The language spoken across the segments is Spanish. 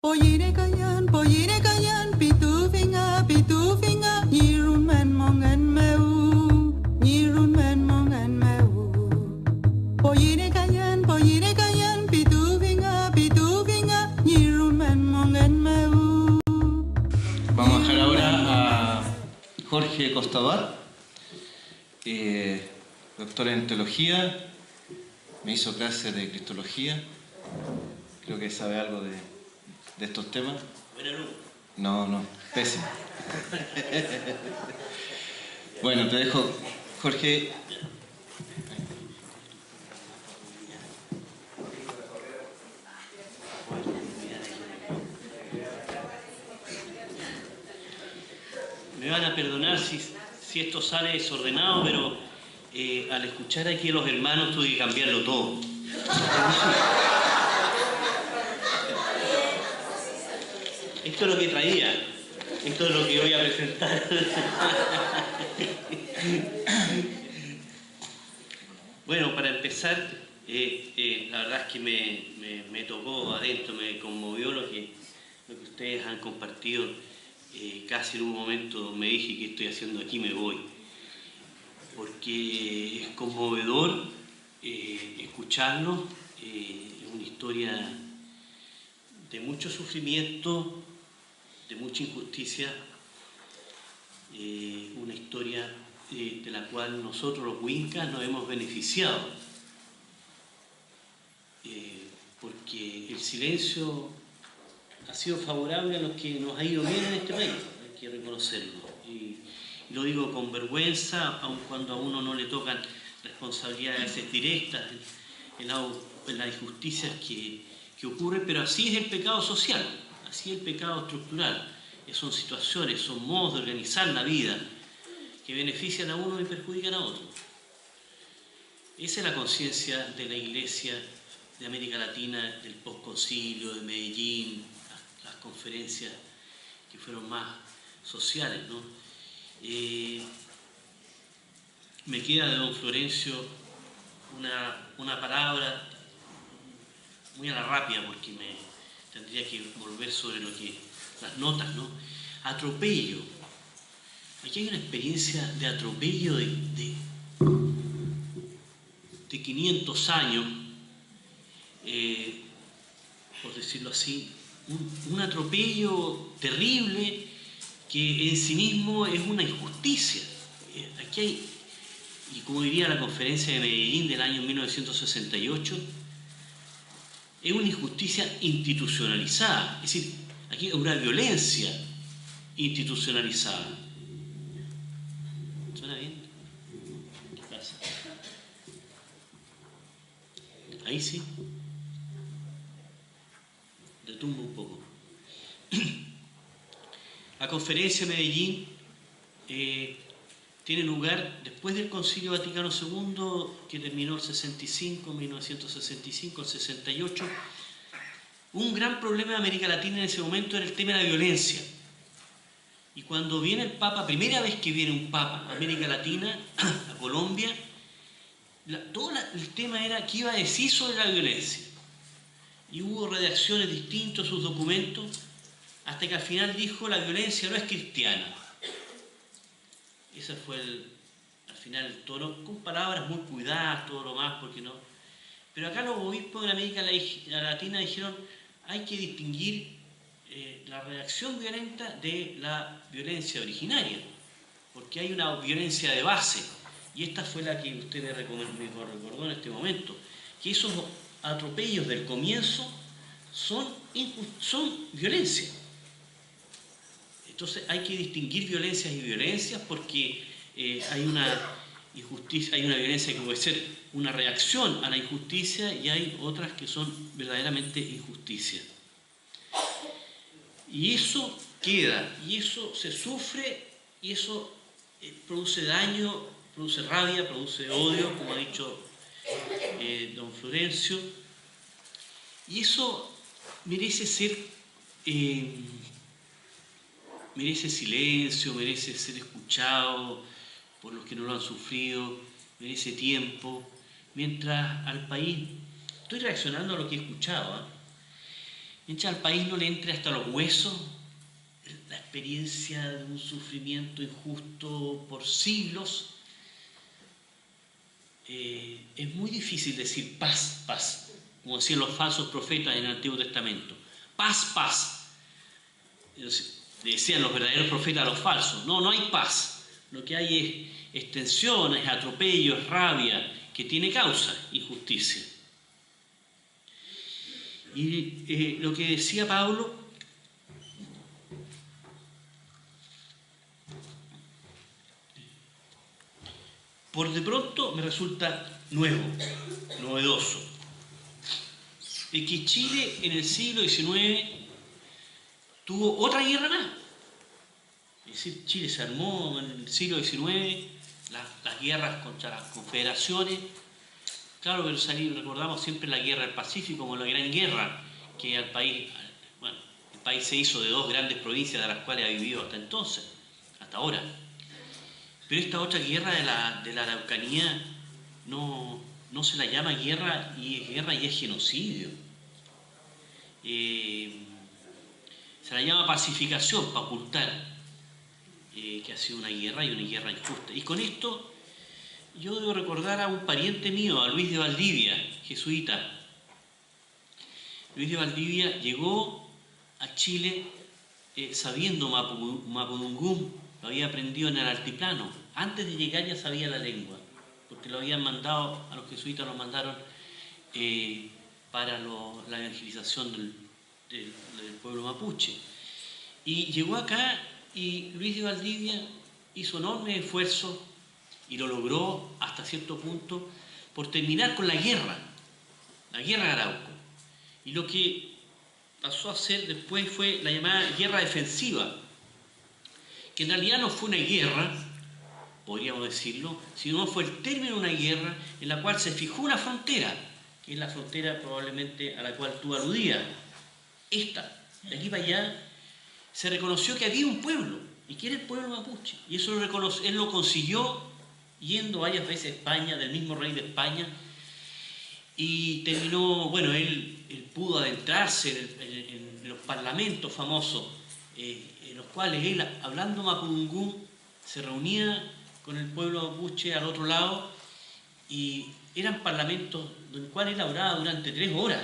Poyire kayan, pitu finga, Nirun men mongan meu, Nirun men mongan meu. Poyire kayan, pitu finga, Nirun men mongan meu. Vamos a dejar ahora a Jorge Costabar, doctor en teología, me hizo clases de cristología, creo que sabe algo de estos temas. No, pésimo. Bueno, te dejo, Jorge. Me van a perdonar si esto sale desordenado, pero al escuchar aquí a los hermanos tuve que cambiarlo todo. Esto es lo que traía, esto es lo que voy a presentar. Bueno, para empezar, la verdad es que me tocó adentro, me conmovió lo que ustedes han compartido. Casi en un momento me dije: ¿qué estoy haciendo aquí? Me voy. Porque es conmovedor escucharlo, es una historia de mucho sufrimiento, de mucha injusticia, una historia de la cual nosotros los Wincas nos hemos beneficiado, porque el silencio ha sido favorable a los que nos ha ido bien en este país, hay que reconocerlo. Y lo digo con vergüenza, aun cuando a uno no le tocan responsabilidades directas en las injusticias que ocurren, pero así es el pecado social, así es el pecado estructural. Son situaciones, son modos de organizar la vida que benefician a uno y perjudican a otro. Esa es la conciencia de la Iglesia de América Latina, del postconcilio, de Medellín, las conferencias que fueron más sociales, ¿no? Me queda de don Florencio una palabra muy a la rápida, porque me tendría que volver sobre las notas, ¿no? Atropello. Aquí hay una experiencia de atropello de 500 años, por decirlo así, un atropello terrible que en sí mismo es una injusticia. Aquí hay, y como diría la conferencia de Medellín del año 1968, es una injusticia institucionalizada, es decir, aquí hay una violencia institucionalizada. ¿Suena bien? ¿Qué pasa? Ahí sí. Retumbo un poco. La conferencia de Medellín tiene lugar después del Concilio Vaticano II, que terminó el 65, 1965, el 68. Un gran problema de América Latina en ese momento era el tema de la violencia. Y cuando viene el Papa, primera vez que viene un Papa a América Latina, a Colombia, todo el tema era qué iba a decir sobre la violencia. Y hubo redacciones distintas, sus documentos, hasta que al final dijo: la violencia no es cristiana. Ese fue al final el tono, con palabras muy cuidadas, todo lo más, porque no. Pero acá los obispos de América Latina dijeron: hay que distinguir la reacción violenta de la violencia originaria, porque hay una violencia de base, y esta fue la que usted me recordó en este momento, que esos atropellos del comienzo son violencia. Entonces hay que distinguir violencias y violencias, porque hay una injusticia, hay una violencia que puede ser una reacción a la injusticia, y hay otras que son verdaderamente injusticia. Y eso queda, y eso se sufre, y eso produce daño, produce rabia, produce odio, como ha dicho don Florencio, y eso merece ser, merece silencio, merece ser escuchado por los que no lo han sufrido, merece tiempo, mientras al país, estoy reaccionando a lo que he escuchado, mientras al país no le entre hasta los huesos la experiencia de un sufrimiento injusto por siglos, es muy difícil decir paz, paz, como decían los falsos profetas en el Antiguo Testamento. Paz, paz. Decían los verdaderos profetas a los falsos. No, no hay paz. Lo que hay es tensión, es atropello, es rabia, que tiene causa, injusticia. Y lo que decía Pablo, por de pronto me resulta nuevo, novedoso, de que Chile en el siglo XIX tuvo otra guerra más. Es decir, Chile se armó en el siglo XIX, las guerras contra las confederaciones. Claro, pero recordamos siempre la guerra del Pacífico como la gran guerra, que el país se hizo de dos grandes provincias de las cuales ha vivido hasta entonces, hasta ahora. Pero esta otra guerra de la Araucanía no se la llama guerra y es genocidio. Se la llama pacificación para ocultar que ha sido una guerra y una guerra injusta. Y con esto yo debo recordar a un pariente mío, a Luis de Valdivia, jesuita. Luis de Valdivia llegó a Chile sabiendo mapudungún, lo había aprendido en el altiplano. Antes de llegar ya sabía la lengua, porque lo habían mandado, a los jesuitas los mandaron para la evangelización del pueblo mapuche. Y llegó acá y Luis de Valdivia hizo enorme esfuerzo y lo logró hasta cierto punto por terminar con la guerra de Arauco. Y lo que pasó a ser después fue la llamada guerra defensiva, que en realidad no fue una guerra, podríamos decirlo, sino fue el término de una guerra en la cual se fijó una frontera, que es la frontera probablemente a la cual tú aludías. Esta, de aquí para allá, se reconoció que había un pueblo, y que era el pueblo mapuche, y eso él lo consiguió yendo varias veces a España, del mismo rey de España, y terminó, bueno, él pudo adentrarse en los parlamentos famosos, en los cuales él, hablando mapudungún, se reunía con el pueblo mapuche al otro lado, y eran parlamentos en los cuales él hablaba durante 3 horas.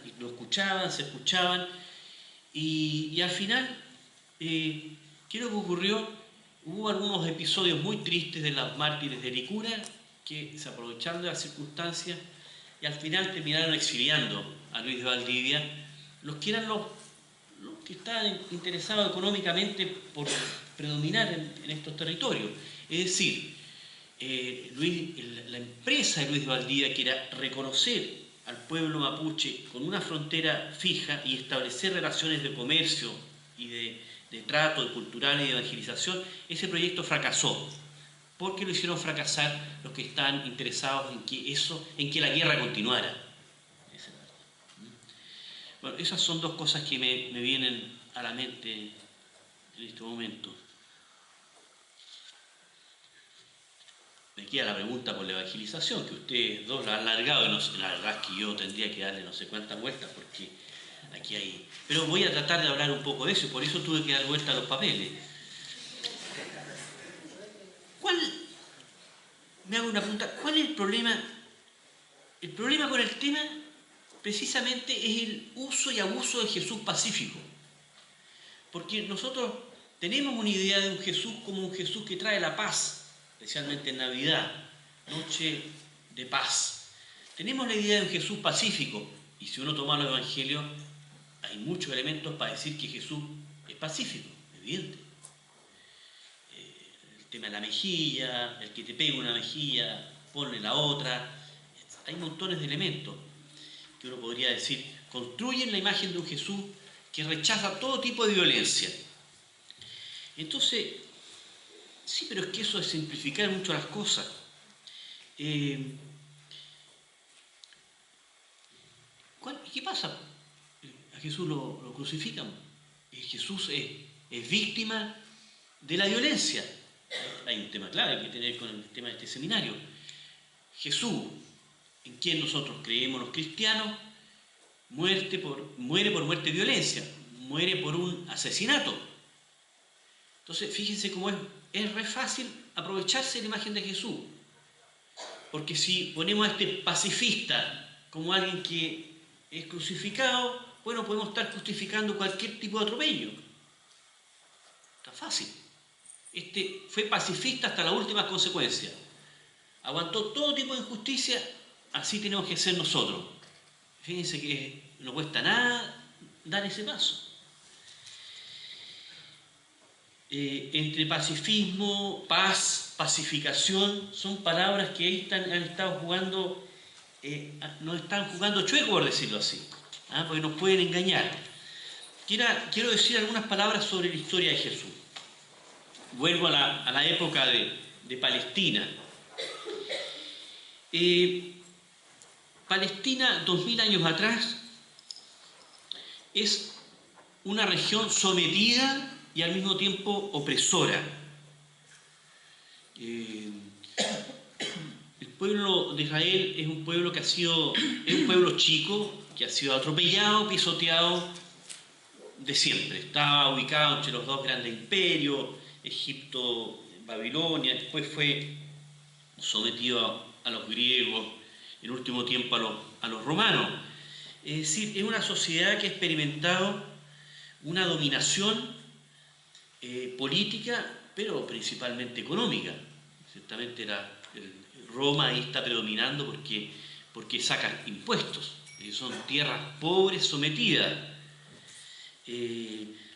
Y lo escuchaban, se escuchaban, y al final, ¿qué es lo que ocurrió? Hubo algunos episodios muy tristes de los mártires de Licura que se aprovecharon de las circunstancias y al final terminaron exiliando a Luis de Valdivia, los que eran los que estaban interesados económicamente por predominar en estos territorios. Es decir, la empresa de Luis de Valdivia, que era reconocer al pueblo mapuche con una frontera fija y establecer relaciones de comercio y de trato, de cultural y de evangelización, ese proyecto fracasó, porque lo hicieron fracasar los que estaban interesados en que la guerra continuara. Bueno, esas son 2 cosas que me vienen a la mente en este momento. Me queda la pregunta por la evangelización, que ustedes 2 la han largado, y no sé, la verdad es que yo tendría que darle no sé cuántas vueltas, porque aquí hay... Pero voy a tratar de hablar un poco de eso, y por eso tuve que dar vuelta a los papeles. Me hago una pregunta, ¿cuál es el problema? El problema con el tema precisamente es el uso y abuso del Jesús pacífico. Porque nosotros tenemos una idea de un Jesús como un Jesús que trae la paz, especialmente en Navidad, noche de paz. Tenemos la idea de un Jesús pacífico, y si uno toma los evangelios, hay muchos elementos para decir que Jesús es pacífico, evidente. El tema de la mejilla, el que te pega una mejilla, ponle la otra. Hay montones de elementos que uno podría decir construyen la imagen de un Jesús que rechaza todo tipo de violencia. Entonces, sí, pero es que eso es simplificar mucho las cosas. ¿Qué pasa? A Jesús lo crucifican. Jesús es víctima de la violencia. Hay un tema clave que tiene que ver con el tema de este seminario. Jesús, en quien nosotros creemos los cristianos, muere por muerte y violencia, muere por un asesinato. Entonces, fíjense cómo es re fácil aprovecharse de la imagen de Jesús. Porque si ponemos a este pacifista como alguien que es crucificado, bueno, podemos estar justificando cualquier tipo de atropello. Está fácil. Este fue pacifista hasta la última consecuencia. Aguantó todo tipo de injusticia, así tenemos que ser nosotros. Fíjense que no cuesta nada dar ese paso. Entre pacifismo, paz, pacificación, son palabras que ahí han estado jugando, nos están jugando chueco, por decirlo así, porque nos pueden engañar. Quiero decir algunas palabras sobre la historia de Jesús. Vuelvo a la época de Palestina. Palestina, 2000 años atrás, es una región sometida y al mismo tiempo opresora. El pueblo de Israel es un pueblo es un pueblo chico, que ha sido atropellado, pisoteado de siempre. Estaba ubicado entre los dos grandes imperios, Egipto, Babilonia, después fue sometido a los griegos, en último tiempo a los romanos. Es decir, es una sociedad que ha experimentado una dominación política, pero principalmente económica. Ciertamente Roma ahí está predominando porque sacan impuestos, son tierras pobres sometidas.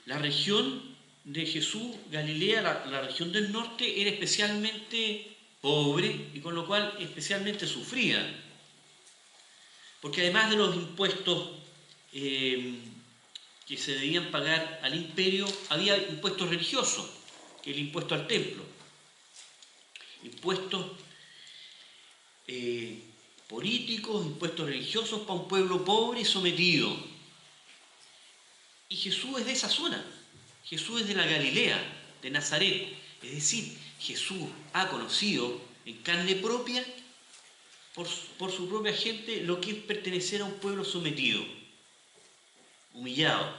La región de Jesús, Galilea, la región del norte, era especialmente pobre y con lo cual especialmente sufrida, porque además de los impuestos que se debían pagar al imperio, había impuestos religiosos, que es el impuesto al templo, impuestos políticos, impuestos religiosos para un pueblo pobre y sometido. Y Jesús es de esa zona, Jesús es de la Galilea, de Nazaret, es decir, Jesús ha conocido en carne propia, por su propia gente, lo que es pertenecer a un pueblo sometido, humillado,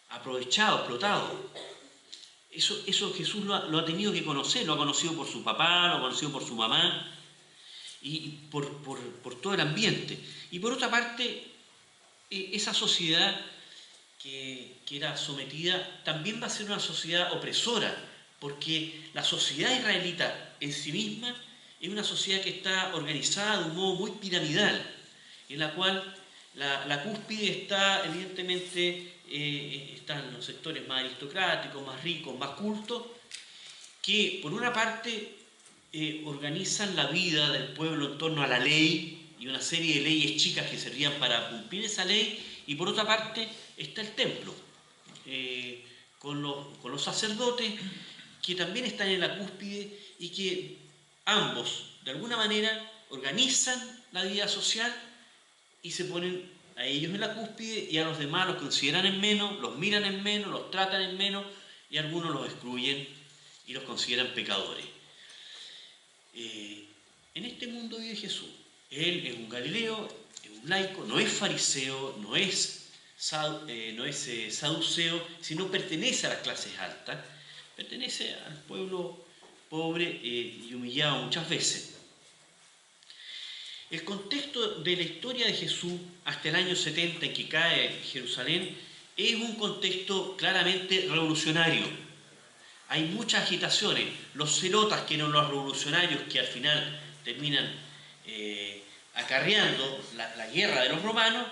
aprovechado, explotado. Eso Jesús lo ha tenido que conocer, lo ha conocido por su papá, lo ha conocido por su mamá y por todo el ambiente. Y por otra parte, esa sociedad que era sometida también va a ser una sociedad opresora, porque la sociedad israelita en sí misma es una sociedad que está organizada de un modo muy piramidal, en la cual la cúspide está, evidentemente, están los sectores más aristocráticos, más ricos, más cultos, que por una parte organizan la vida del pueblo en torno a la ley y una serie de leyes chicas que servían para cumplir esa ley, y por otra parte está el templo, con los sacerdotes que también están en la cúspide y que ambos, de alguna manera, organizan la vida social y se ponen a ellos en la cúspide y a los demás los consideran en menos, los miran en menos, los tratan en menos y algunos los excluyen y los consideran pecadores. En este mundo vive Jesús. Él es un galileo, es un laico, no es fariseo, no es saduceo, sino pertenece a las clases altas, pertenece al pueblo pobre y humillado muchas veces. El contexto de la historia de Jesús hasta el año 70 en que cae Jerusalén es un contexto claramente revolucionario. Hay muchas agitaciones. Los celotas, que eran los revolucionarios que al final terminan acarreando la guerra de los romanos,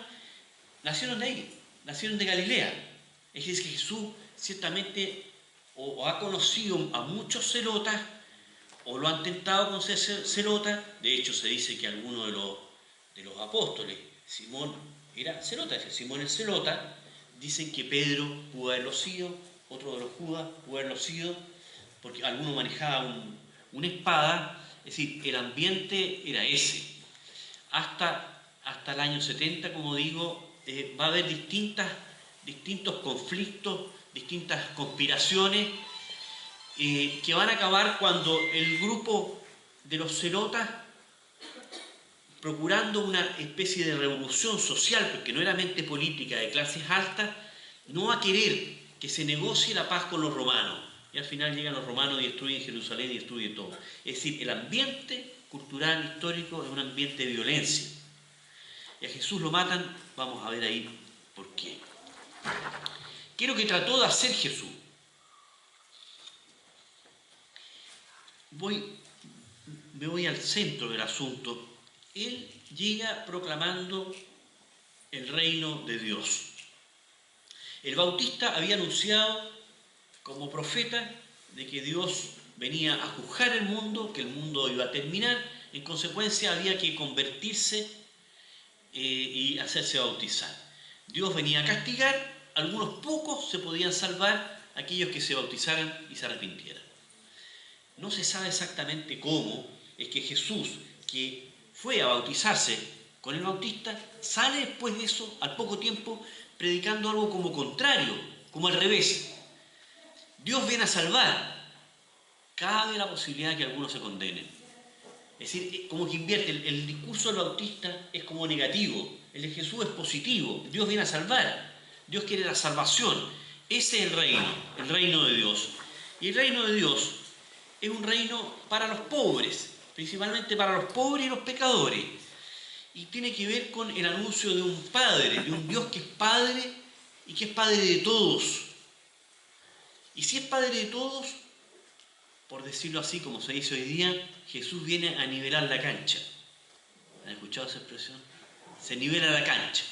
nacieron de ahí, nacieron de Galilea. Es decir, que Jesús ciertamente o ha conocido a muchos celotas o lo han tentado con ser celota. De hecho, se dice que alguno de los apóstoles, Simón era celota, es decir, Simón el celota, dicen que Pedro pudo haberlo sido, otro de los Judas pudo haberlo sido, porque alguno manejaba una espada. Es decir, el ambiente era ese. Hasta el año 70, como digo, va a haber distintos conflictos, distintas conspiraciones, que van a acabar cuando el grupo de los celotas procurando una especie de revolución social, porque no era mente política de clases altas, no va a querer que se negocie la paz con los romanos. Y al final llegan los romanos y destruyen Jerusalén y destruyen todo. Es decir, el ambiente cultural, histórico, es un ambiente de violencia. Y a Jesús lo matan, vamos a ver ahí por qué. ¿Qué es lo que trató de hacer Jesús? Me voy al centro del asunto. Él llega proclamando el reino de Dios. El Bautista había anunciado como profeta de que Dios venía a juzgar el mundo, que el mundo iba a terminar, en consecuencia había que convertirse y hacerse bautizar. Dios venía a castigar, algunos pocos se podían salvar, aquellos que se bautizaran y se arrepintieran. No se sabe exactamente cómo es que Jesús, que fue a bautizarse con el Bautista, sale después de eso, al poco tiempo, predicando algo como contrario, como al revés. Dios viene a salvar, cabe la posibilidad de que algunos se condenen. Es decir, como que invierte, el discurso del Bautista es como negativo, el de Jesús es positivo, Dios viene a salvar, Dios quiere la salvación. Ese es el reino de Dios. Y el reino de Dios es un reino para los pobres, principalmente para los pobres y los pecadores. Y tiene que ver con el anuncio de un Padre, de un Dios que es Padre y que es Padre de todos. Y si es Padre de todos, por decirlo así como se dice hoy día, Jesús viene a nivelar la cancha. ¿Han escuchado esa expresión? Se nivela la cancha.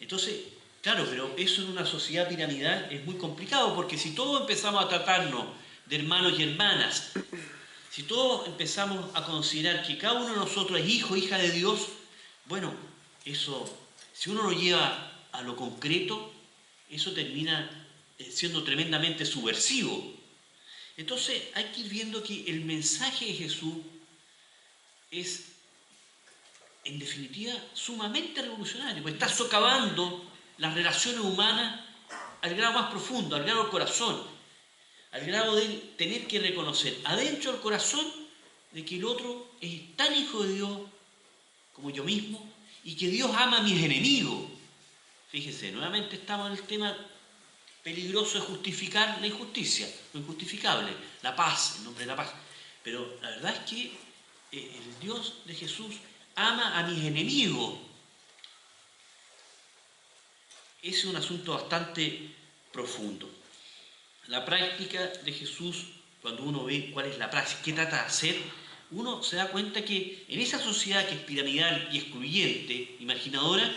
Entonces, claro, pero eso en una sociedad piramidal es muy complicado, porque si todos empezamos a tratarnos de hermanos y hermanas, si todos empezamos a considerar que cada uno de nosotros es hijo, hija de Dios, bueno, eso, si uno lo lleva a lo concreto, eso termina siendo tremendamente subversivo. Entonces hay que ir viendo que el mensaje de Jesús es, en definitiva, sumamente revolucionario, porque está socavando las relaciones humanas al grado más profundo, al grado del corazón, al grado de tener que reconocer adentro del corazón de que el otro es tan hijo de Dios como yo mismo y que Dios ama a mis enemigos. Fíjense, nuevamente estamos en el tema peligroso de justificar la injusticia, lo injustificable, la paz, en nombre de la paz. Pero la verdad es que el Dios de Jesús ama a mis enemigos. Ese es un asunto bastante profundo. La práctica de Jesús, cuando uno ve cuál es la práctica, qué trata de hacer, uno se da cuenta que en esa sociedad que es piramidal y excluyente, imaginadora,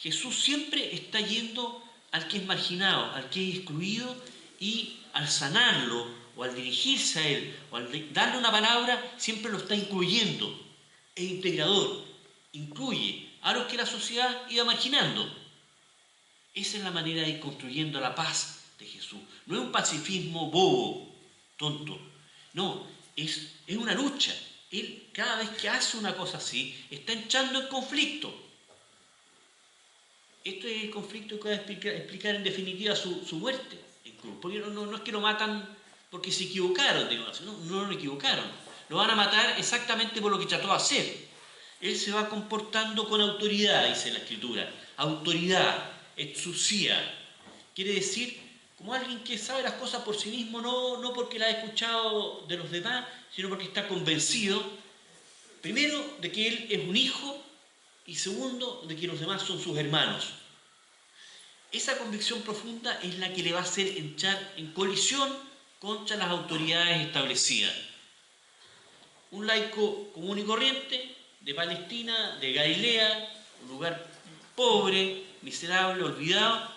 Jesús siempre está yendo al que es marginado, al que es excluido, y al sanarlo, o al dirigirse a él, o al darle una palabra, siempre lo está incluyendo. Es integrador, incluye a los que la sociedad iba marginando. Esa es la manera de ir construyendo la paz de Jesús. No es un pacifismo bobo, tonto. No, es una lucha. Él, cada vez que hace una cosa así, está entrando en conflicto. Esto es el conflicto que va a explicar en definitiva su muerte en cruz. Porque no es que lo matan porque se equivocaron, no lo equivocaron. Lo van a matar exactamente por lo que trató de hacer. Él se va comportando con autoridad, dice la Escritura. Autoridad, exousia. Quiere decir, como alguien que sabe las cosas por sí mismo, no porque las ha escuchado de los demás, sino porque está convencido, primero, de que él es un hijo, y segundo, de que los demás son sus hermanos. Esa convicción profunda es la que le va a hacer entrar en colisión contra las autoridades establecidas. Un laico común y corriente, de Palestina, de Galilea, un lugar pobre, miserable, olvidado,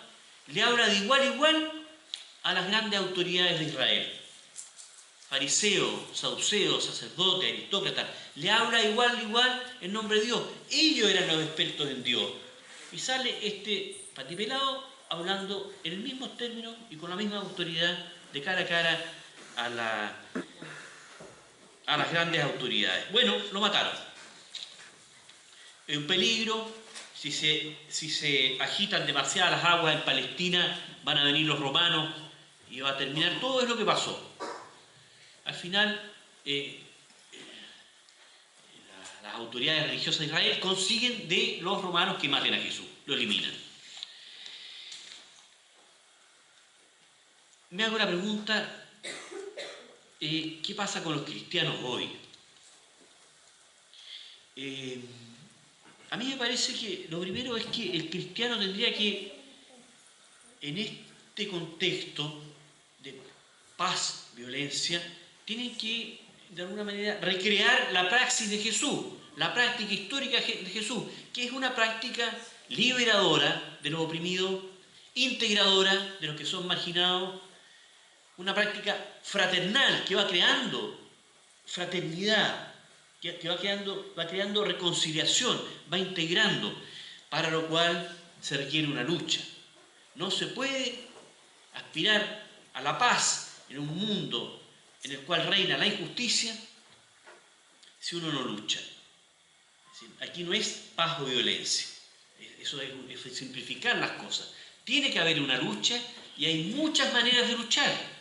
le habla de igual a igual a las grandes autoridades de Israel. Fariseos, saduceos, sacerdotes, aristócratas, le habla igual a igual en nombre de Dios. Ellos eran los expertos en Dios. Y sale este patipelado hablando en los mismos términos y con la misma autoridad de cara a cara a las grandes autoridades. Bueno, lo mataron. Es un peligro. Si se agitan demasiado las aguas en Palestina, van a venir los romanos y va a terminar. Todo es lo que pasó. Al final, las autoridades religiosas de Israel consiguen de los romanos que maten a Jesús, lo eliminan. Me hago la pregunta, ¿qué pasa con los cristianos hoy? A mí me parece que lo primero es que el cristiano tendría que, en este contexto de paz, violencia, tiene que, de alguna manera, recrear la praxis de Jesús, la práctica histórica de Jesús, que es una práctica liberadora de los oprimidos, integradora de los que son marginados, una práctica fraternal que va creando fraternidad, que va creando reconciliación, va integrando, para lo cual se requiere una lucha. No se puede aspirar a la paz en un mundo en el cual reina la injusticia si uno no lucha. Es decir, aquí no es paz o violencia, eso es simplificar las cosas. Tiene que haber una lucha y hay muchas maneras de luchar.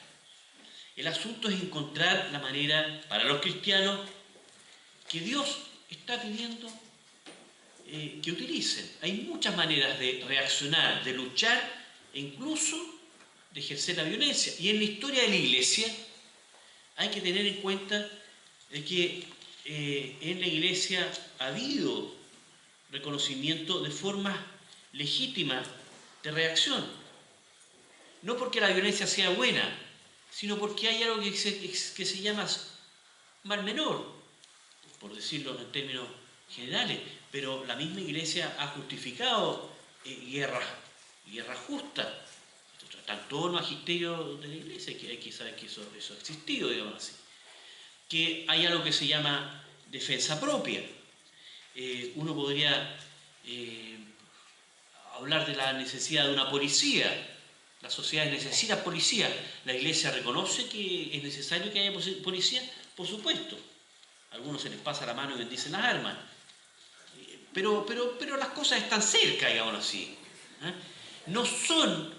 El asunto es encontrar la manera para los cristianos que Dios está pidiendo que utilicen. Hay muchas maneras de reaccionar, de luchar e incluso de ejercer la violencia. Y en la historia de la Iglesia hay que tener en cuenta de que en la Iglesia ha habido reconocimiento de formas legítimas de reacción. No porque la violencia sea buena, sino porque hay algo que se llama mal menor, por decirlo en términos generales, pero la misma Iglesia ha justificado guerras justas. Están todos los magisterios de la Iglesia, que hay que saber que eso ha existido, digamos así. Que hay algo que se llama defensa propia. Uno podría hablar de la necesidad de una policía. Las sociedades necesitan policía. ¿La Iglesia reconoce que es necesario que haya policía? Por supuesto. A algunos se les pasa la mano y bendicen las armas. Pero las cosas están cerca, digámoslo así. No son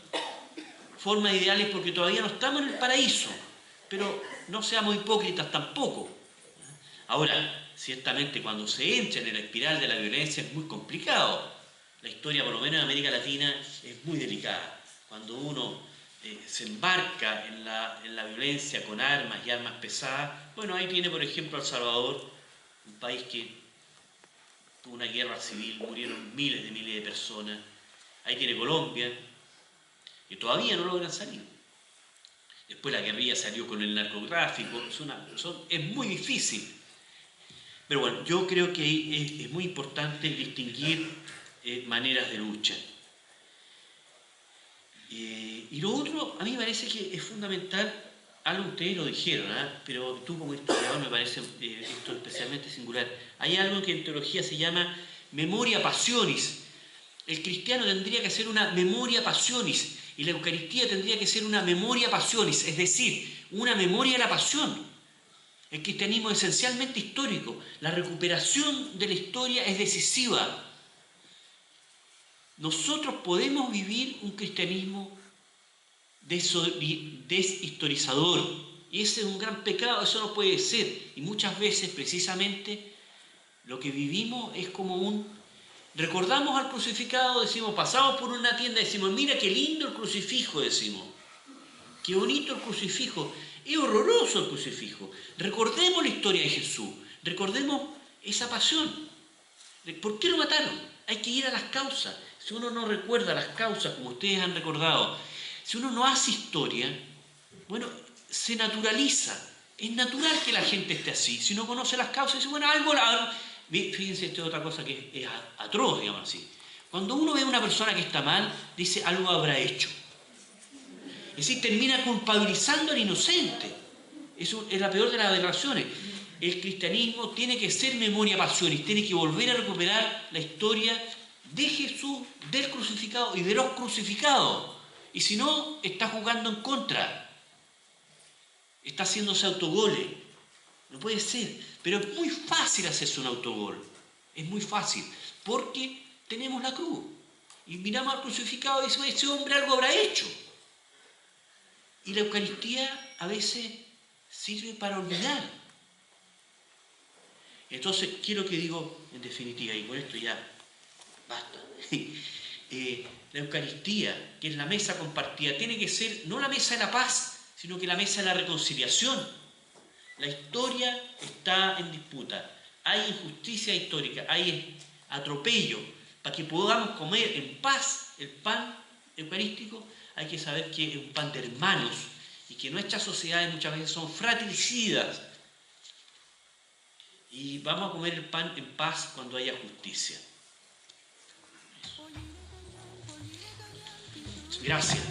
formas ideales porque todavía no estamos en el paraíso, pero no seamos hipócritas tampoco. Ahora, ciertamente cuando se entra en la espiral de la violencia es muy complicado. La historia, por lo menos en América Latina, es muy delicada. Cuando uno se embarca en la violencia con armas y armas pesadas, bueno, ahí tiene por ejemplo El Salvador, un país que tuvo una guerra civil, murieron miles de personas. Ahí tiene Colombia, que todavía no logran salir. Después la guerrilla salió con el narcotráfico, es muy difícil. Pero bueno, yo creo que es muy importante distinguir maneras de lucha. Y lo otro, a mí me parece que es fundamental, algo que ustedes lo dijeron, pero tú como historiador me parece esto especialmente singular. Hay algo que en teología se llama memoria passionis. El cristiano tendría que ser una memoria passionis y la Eucaristía tendría que ser una memoria passionis, es decir, una memoria de la pasión. El cristianismo es esencialmente histórico. La recuperación de la historia es decisiva. Nosotros podemos vivir un cristianismo deshistorizador, y ese es un gran pecado, eso no puede ser. Y muchas veces, precisamente, lo que vivimos es como recordamos al crucificado, decimos, pasamos por una tienda, decimos, mira qué lindo el crucifijo, decimos, qué bonito el crucifijo, es horroroso el crucifijo. Recordemos la historia de Jesús, recordemos esa pasión. ¿Por qué lo mataron? Hay que ir a las causas. Si uno no recuerda las causas, como ustedes han recordado, si uno no hace historia, bueno, se naturaliza. Es natural que la gente esté así. Si uno conoce las causas, dice, bueno, algo... Fíjense, esto es otra cosa que es atroz, digamos así. Cuando uno ve a una persona que está mal, dice, algo habrá hecho. Es decir, termina culpabilizando al inocente. Eso es la peor de las aberraciones. El cristianismo tiene que ser memoria passionis, tiene que volver a recuperar la historia de Jesús, del crucificado y de los crucificados. Y si no, está jugando en contra. Está haciéndose autogoles. No puede ser. Pero es muy fácil hacerse un autogol. Es muy fácil. Porque tenemos la cruz. Y miramos al crucificado y decimos, ese hombre algo habrá hecho. Y la Eucaristía a veces sirve para olvidar. Entonces, ¿qué es lo que digo en definitiva? Y con esto ya basta. La Eucaristía, que es la mesa compartida, tiene que ser no la mesa de la paz, sino que la mesa de la reconciliación. La historia está en disputa. Hay injusticia histórica, hay atropello. Para que podamos comer en paz el pan eucarístico, hay que saber que es un pan de hermanos y que nuestras sociedades muchas veces son fratricidas. Y vamos a comer el pan en paz cuando haya justicia. Gracias.